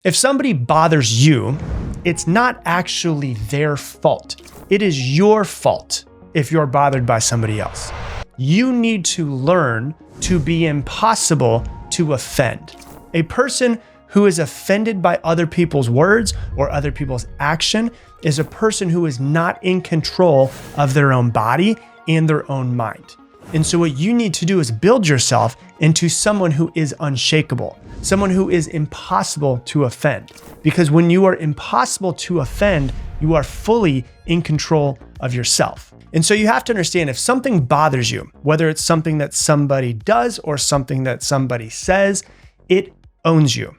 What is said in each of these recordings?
If somebody bothers you, it's not actually their fault. It is your fault if you're bothered by somebody else. You need to learn to be impossible to offend. A person who is offended by other people's words or other people's action is a person who is not in control of their own body and their own mind. And so what you need to do is build yourself into someone who is unshakable, someone who is impossible to offend. Because when you are impossible to offend, you are fully in control of yourself. And so you have to understand, if something bothers you, whether it's something that somebody does or something that somebody says, it owns you.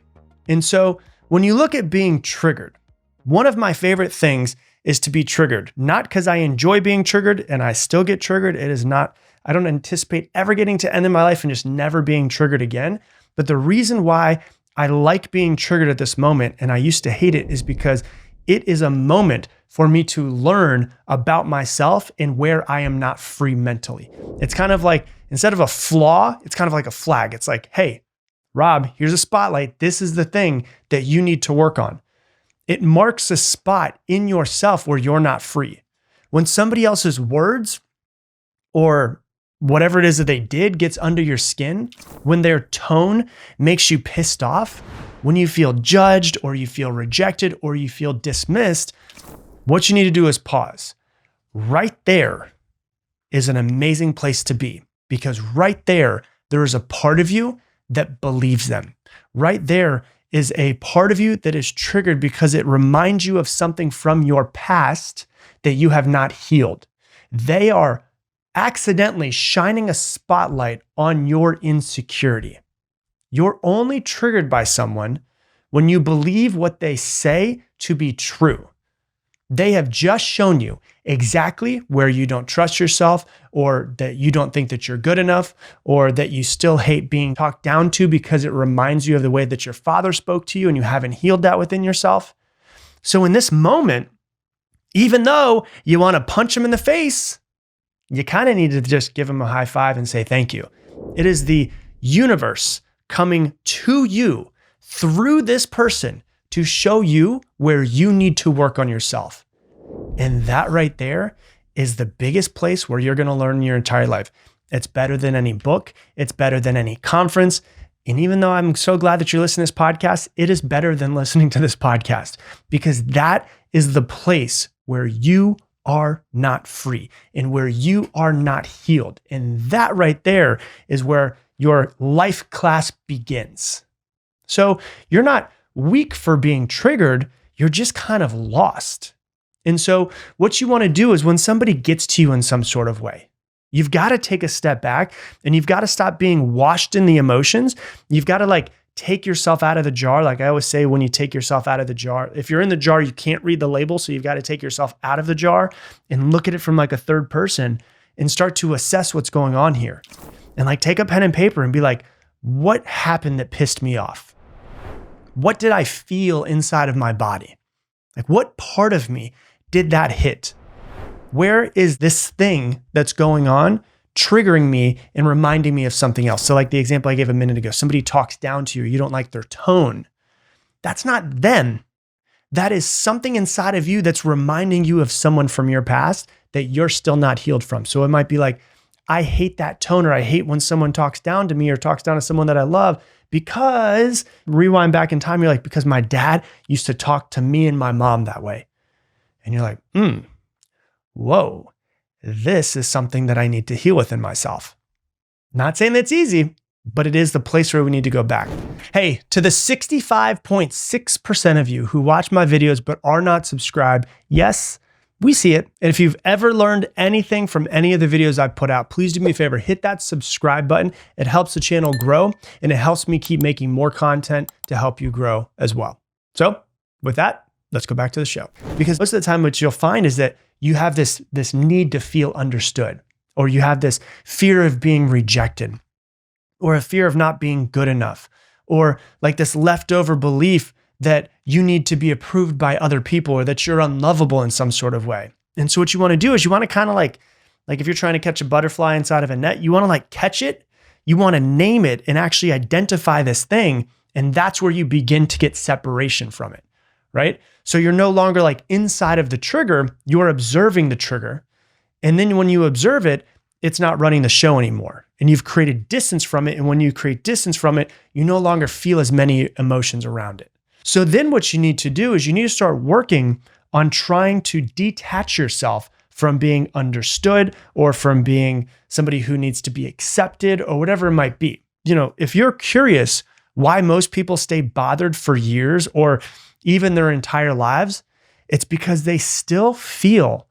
And so when you look at being triggered, one of my favorite things is to be triggered. Not because I enjoy being triggered and I still get triggered. It is not, I don't anticipate ever getting to end in my life and just never being triggered again. But the reason why I like being triggered at this moment, and I used to hate it, is because it is a moment for me to learn about myself and where I am not free mentally. It's kind of like, instead of a flaw, it's kind of like a flag. It's like, hey, Rob, here's a spotlight. This is the thing that you need to work on. It marks a spot in yourself where you're not free. When somebody else's words or whatever it is that they did gets under your skin, when their tone makes you pissed off, when you feel judged or you feel rejected or you feel dismissed, what you need to do is pause. Right there is an amazing place to be, because right there is a part of you that believes them. Right there is a part of you that is triggered because it reminds you of something from your past that you have not healed. They are accidentally shining a spotlight on your insecurity. You're only triggered by someone when you believe what they say to be true. They have just shown you exactly where you don't trust yourself, or that you don't think that you're good enough, or that you still hate being talked down to because it reminds you of the way that your father spoke to you and you haven't healed that within yourself. So in this moment, even though you want to punch them in the face, you kind of need to just give them a high five and say thank you. It is the universe coming to you through this person to show you where you need to work on yourself. And that right there is the biggest place where you're going to learn in your entire life. It's better than any book. It's better than any conference. And even though I'm so glad that you're listening to this podcast, it is better than listening to this podcast, because that is the place where you are not free and where you are not healed. And that right there is where your life class begins. So you're not weak for being triggered, you're just kind of lost. And so what you want to do is, when somebody gets to you in some sort of way, you've got to take a step back and you've got to stop being washed in the emotions. You've got to take yourself out of the jar. Like I always say, when you take yourself out of the jar, if you're in the jar, you can't read the label. So you've got to take yourself out of the jar and look at it from a third person and start to assess what's going on here. And take a pen and paper and be like, what happened that pissed me off? What did I feel inside of my body? What part of me did that hit? Where is this thing that's going on triggering me and reminding me of something else? So the example I gave a minute ago, somebody talks down to you, you don't like their tone. That's not them. That is something inside of you that's reminding you of someone from your past that you're still not healed from. So it might be I hate that tone, or I hate when someone talks down to me or talks down to someone that I love, because rewind back in time, you're because my dad used to talk to me and my mom that way. And you're whoa, this is something that I need to heal within myself. Not saying that's easy, but it is the place where we need to go back. Hey, to the 65.6% of you who watch my videos but are not subscribed, yes, we see it. And if you've ever learned anything from any of the videos I've put out, please do me a favor, hit that subscribe button. It helps the channel grow and it helps me keep making more content to help you grow as well. So with that, let's go back to the show. Because most of the time what you'll find is that you have this need to feel understood, or you have this fear of being rejected, or a fear of not being good enough, or this leftover belief that you need to be approved by other people, or that you're unlovable in some sort of way. And so what you want to do is you want to kind of like if you're trying to catch a butterfly inside of a net, you want to catch it, you want to name it and actually identify this thing And that's where you begin to get separation from it, right? So you're no longer like inside of the trigger, you're observing the trigger. And then when you observe it, it's not running the show anymore. And you've created distance from it. And when you create distance from it, you no longer feel as many emotions around it. So then what you need to do is you need to start working on trying to detach yourself from being understood or from being somebody who needs to be accepted or whatever it might be. If you're curious why most people stay bothered for years or even their entire lives, it's because they still feel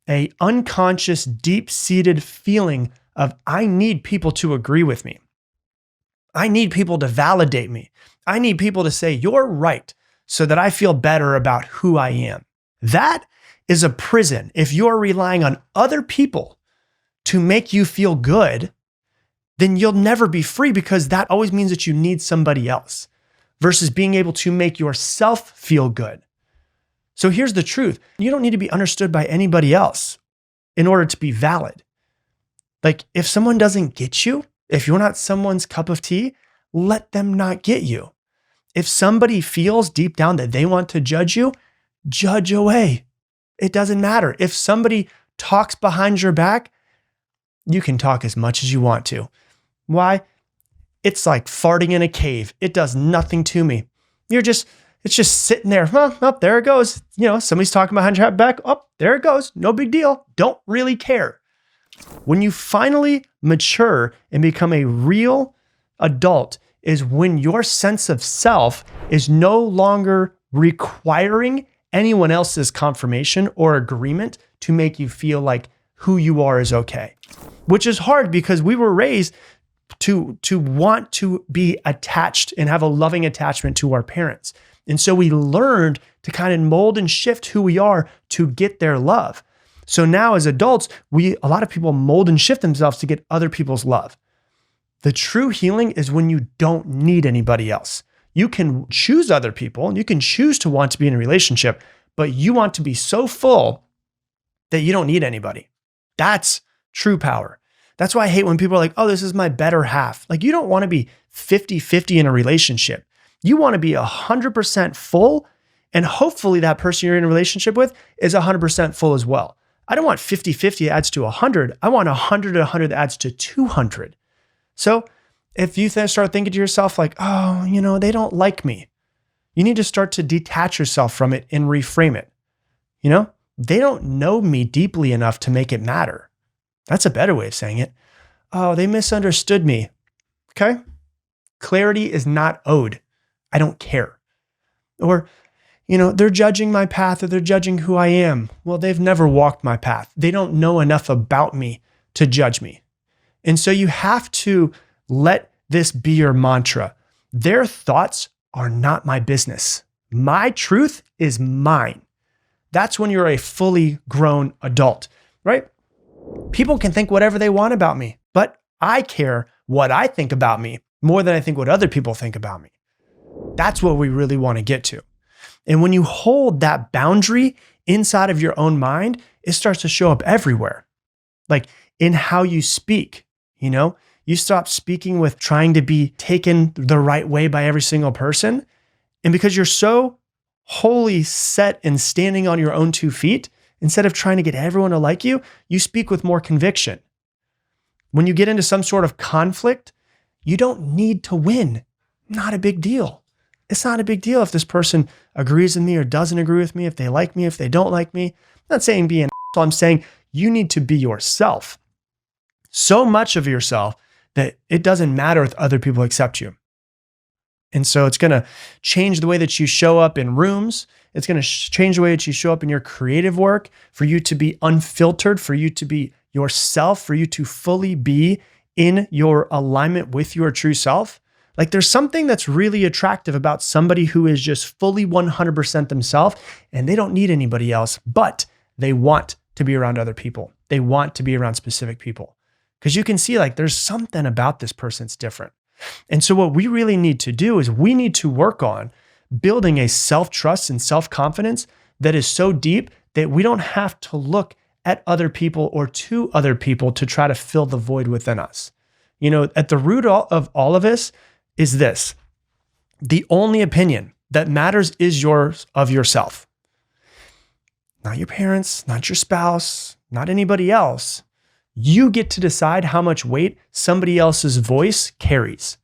a unconscious, deep-seated feeling of, I need people to agree with me. I need people to validate me. I need people to say, you're right, so that I feel better about who I am. That is a prison. If you're relying on other people to make you feel good, then you'll never be free, because that always means that you need somebody else versus being able to make yourself feel good. So here's the truth. You don't need to be understood by anybody else in order to be valid. Like, if someone doesn't get you, if you're not someone's cup of tea, let them not get you. If somebody feels deep down that they want to judge you, judge away. It doesn't matter. If somebody talks behind your back, you can talk as much as you want to. Why? It's like farting in a cave. It does nothing to me. It's just sitting there. Oh, there it goes. Somebody's talking behind your back. Oh, there it goes. No big deal. Don't really care. When you finally mature and become a real adult is when your sense of self is no longer requiring anyone else's confirmation or agreement to make you feel like who you are is okay. Which is hard because we were raised to want to be attached and have a loving attachment to our parents. And so we learned to kind of mold and shift who we are to get their love. So now as adults, a lot of people mold and shift themselves to get other people's love. The true healing is when you don't need anybody else. You can choose other people and you can choose to want to be in a relationship, but you want to be so full that you don't need anybody. That's true power. That's why I hate when people are like, oh, this is my better half. Like, you don't want to be 50-50 in a relationship. You want to be 100% full, and hopefully that person you're in a relationship with is 100% full as well. I don't want 50-50 adds to 100. I want 100 to 100 that adds to 200. So if you start thinking to yourself like, oh, they don't like me, you need to start to detach yourself from it and reframe it. They don't know me deeply enough to make it matter. That's a better way of saying it. Oh, they misunderstood me. Okay. Clarity is not owed. I don't care. Or, they're judging my path or they're judging who I am. Well, they've never walked my path. They don't know enough about me to judge me. And so you have to let this be your mantra. Their thoughts are not my business. My truth is mine. That's when you're a fully grown adult, right? People can think whatever they want about me, but I care what I think about me more than I think what other people think about me. That's what we really want to get to. And when you hold that boundary inside of your own mind, it starts to show up everywhere. Like in how you speak, you stop speaking with trying to be taken the right way by every single person. And because you're so wholly set and standing on your own 2 feet, instead of trying to get everyone to like you, you speak with more conviction. When you get into some sort of conflict, you don't need to win. Not a big deal. It's not a big deal if this person agrees with me or doesn't agree with me, if they like me, if they don't like me. I'm not saying be an asshole. I'm saying you need to be yourself. So much of yourself that it doesn't matter if other people accept you. And so it's going to change the way that you show up in rooms. It's going to change the way that you show up in your creative work, for you to be unfiltered, for you to be yourself, for you to fully be in your alignment with your true self. Like, there's something that's really attractive about somebody who is just fully 100% themselves, and they don't need anybody else, but they want to be around other people. They want to be around specific people, because you can see like there's something about this person that's different. And so what we really need to do is we need to work on building a self-trust and self-confidence that is so deep that we don't have to look at other people or to other people to try to fill the void within us. At the root of all of this is this. The only opinion that matters is yours of yourself. Not your parents, not your spouse, not anybody else. You get to decide how much weight somebody else's voice carries.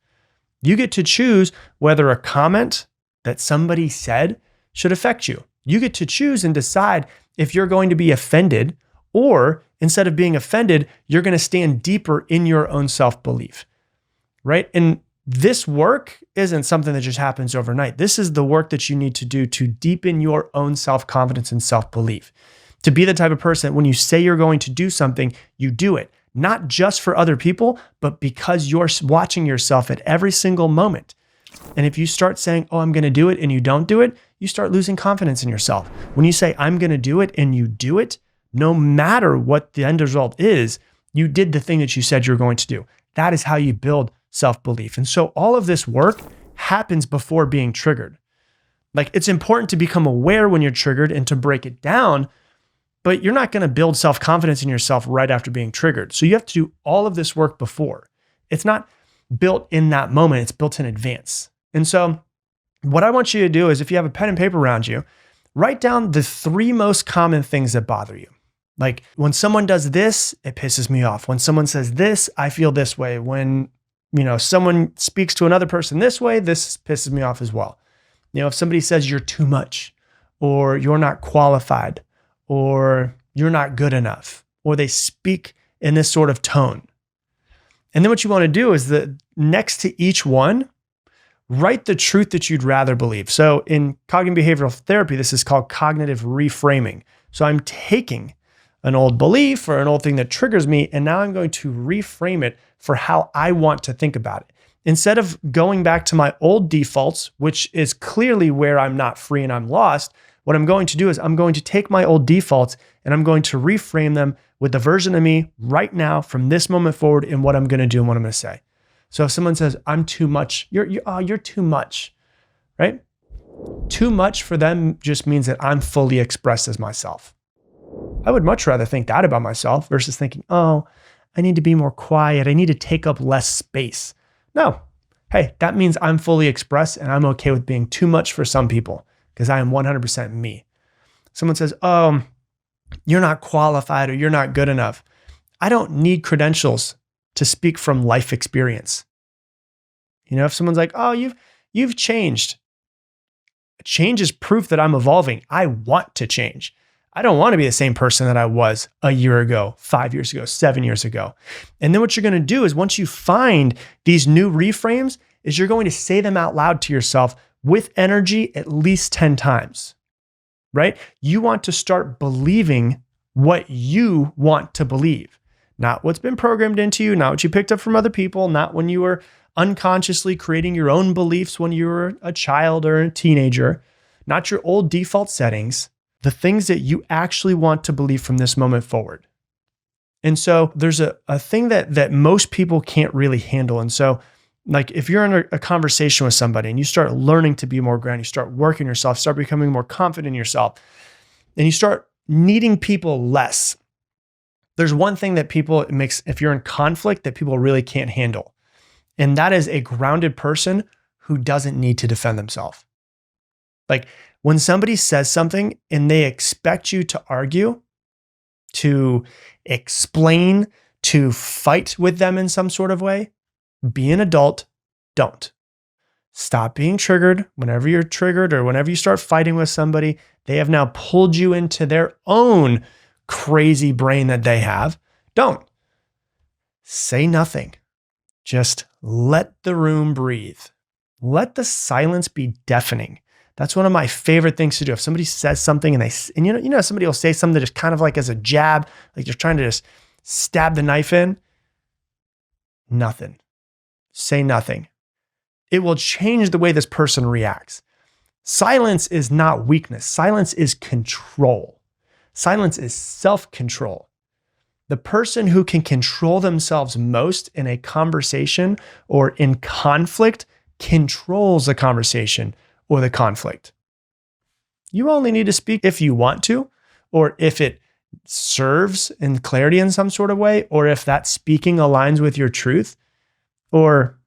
You get to choose whether a comment that somebody said should affect you. You get to choose and decide if you're going to be offended, or instead of being offended, you're going to stand deeper in your own self-belief, right? And this work isn't something that just happens overnight. This is the work that you need to do to deepen your own self-confidence and self-belief. To be the type of person, when you say you're going to do something, you do it. Not just for other people, but because you're watching yourself at every single moment. And if you start saying, oh, I'm going to do it, and you don't do it, you start losing confidence in yourself. When you say, I'm going to do it, and you do it, no matter what the end result is, you did the thing that you said you're going to do. That is how you build self-belief. And so all of this work happens before being triggered. Like, it's important to become aware when you're triggered and to break it down, but you're not going to build self-confidence in yourself right after being triggered. So you have to do all of this work before. It's not built in that moment, it's built in advance. And so what I want you to do is, if you have a pen and paper around you, write down the 3 most common things that bother you. Like, when someone does this, it pisses me off. When someone says this, I feel this way. When, someone speaks to another person this way, this pisses me off as well. If somebody says you're too much, or you're not qualified, or you're not good enough, or they speak in this sort of tone. And then what you want to do is that next to each one, write the truth that you'd rather believe. So in cognitive behavioral therapy, this is called cognitive reframing. So I'm taking an old belief or an old thing that triggers me, and now I'm going to reframe it for how I want to think about it. Instead of going back to my old defaults, which is clearly where I'm not free and I'm lost, what I'm going to do is I'm going to take my old defaults and I'm going to reframe them with the version of me right now from this moment forward in what I'm going to do and what I'm going to say. So if someone says, I'm too much, you're too much, right? Too much for them just means that I'm fully expressed as myself. I would much rather think that about myself versus thinking, oh, I need to be more quiet. I need to take up less space. No. Hey, that means I'm fully expressed and I'm okay with being too much for some people because I am 100% me. Someone says, oh, you're not qualified or you're not good enough. I don't need credentials to speak from life experience. If someone's like, oh, you've changed. Change is proof that I'm evolving. I want to change. I don't want to be the same person that I was a year ago, 5 years ago, 7 years ago. And then what you're going to do is, once you find these new reframes, is you're going to say them out loud to yourself with energy at least 10 times, right? You want to start believing what you want to believe, not what's been programmed into you, not what you picked up from other people, not when you were unconsciously creating your own beliefs when you were a child or a teenager, not your old default settings, the things that you actually want to believe from this moment forward. And so there's a thing that most people can't really handle. And so, like, if you're in a conversation with somebody and you start learning to be more grounded, you start working yourself, start becoming more confident in yourself, and you start needing people less, there's one thing that if you're in conflict, that people really can't handle. And that is a grounded person who doesn't need to defend themselves. Like, when somebody says something and they expect you to argue, to explain, to fight with them in some sort of way, be an adult, don't. Stop being triggered. Whenever you're triggered or whenever you start fighting with somebody, they have now pulled you into their own crazy brain that they have. Don't. Say nothing. Just let the room breathe. Let the silence be deafening. That's one of my favorite things to do. If somebody says something and somebody will say something just kind of like as a jab, like they're trying to just stab the knife in, nothing. Say nothing. It will change the way this person reacts. Silence is not weakness. Silence is control. Silence is self-control. The person who can control themselves most in a conversation or in conflict controls the conversation or the conflict. You only need to speak if you want to, or if it serves in clarity in some sort of way, or if that speaking aligns with your truth, or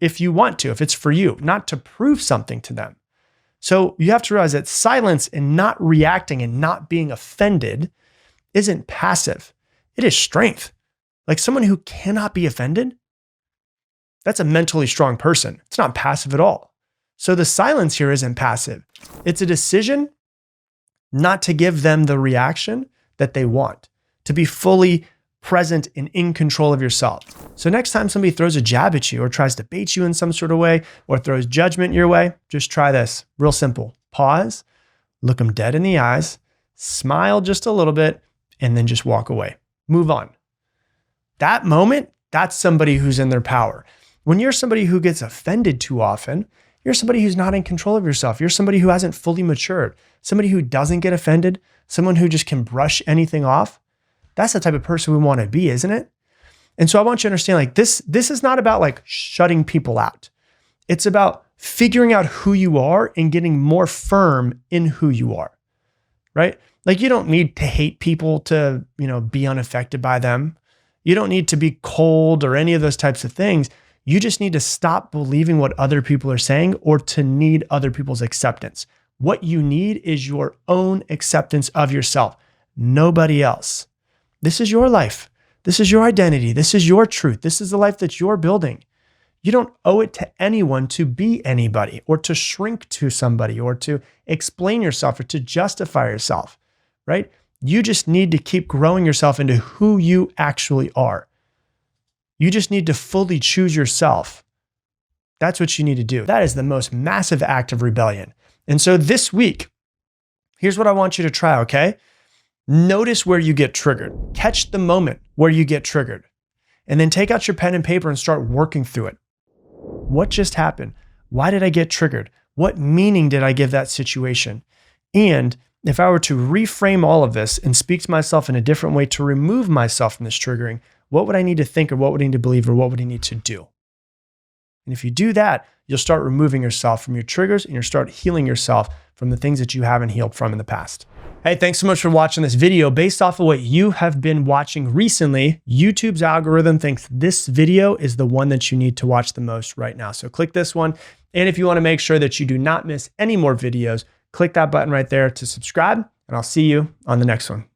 if you want to, if it's for you, not to prove something to them. So you have to realize that silence and not reacting and not being offended isn't passive. It is strength. Like someone who cannot be offended, that's a mentally strong person. It's not passive at all. So the silence here isn't passive. It's a decision not to give them the reaction that they want, to be fully present and in control of yourself. So next time somebody throws a jab at you or tries to bait you in some sort of way or throws judgment your way, just try this. Real simple. Pause, look them dead in the eyes, smile just a little bit, and then just walk away. Move on. That moment, that's somebody who's in their power. When you're somebody who gets offended too often, you're somebody who's not in control of yourself. You're somebody who hasn't fully matured, somebody who doesn't get offended, someone who just can brush anything off. That's the type of person we want to be, isn't it? And so I want you to understand, like this is not about like shutting people out. It's about figuring out who you are and getting more firm in who you are, right? Like you don't need to hate people to, be unaffected by them. You don't need to be cold or any of those types of things. You just need to stop believing what other people are saying or to need other people's acceptance. What you need is your own acceptance of yourself, nobody else. This is your life. This is your identity. This is your truth. This is the life that you're building. You don't owe it to anyone to be anybody or to shrink to somebody or to explain yourself or to justify yourself, right? You just need to keep growing yourself into who you actually are. You just need to fully choose yourself. That's what you need to do. That is the most massive act of rebellion. And so this week, here's what I want you to try, okay? Notice where you get triggered. Catch the moment where you get triggered. And then take out your pen and paper and start working through it. What just happened? Why did I get triggered? What meaning did I give that situation? And if I were to reframe all of this and speak to myself in a different way to remove myself from this triggering, what would I need to think or what would I need to believe or what would I need to do? And if you do that, you'll start removing yourself from your triggers and you'll start healing yourself from the things that you haven't healed from in the past. Hey, thanks so much for watching this video. Based off of what you have been watching recently, YouTube's algorithm thinks this video is the one that you need to watch the most right now. So click this one. And if you want to make sure that you do not miss any more videos, click that button right there to subscribe, and I'll see you on the next one.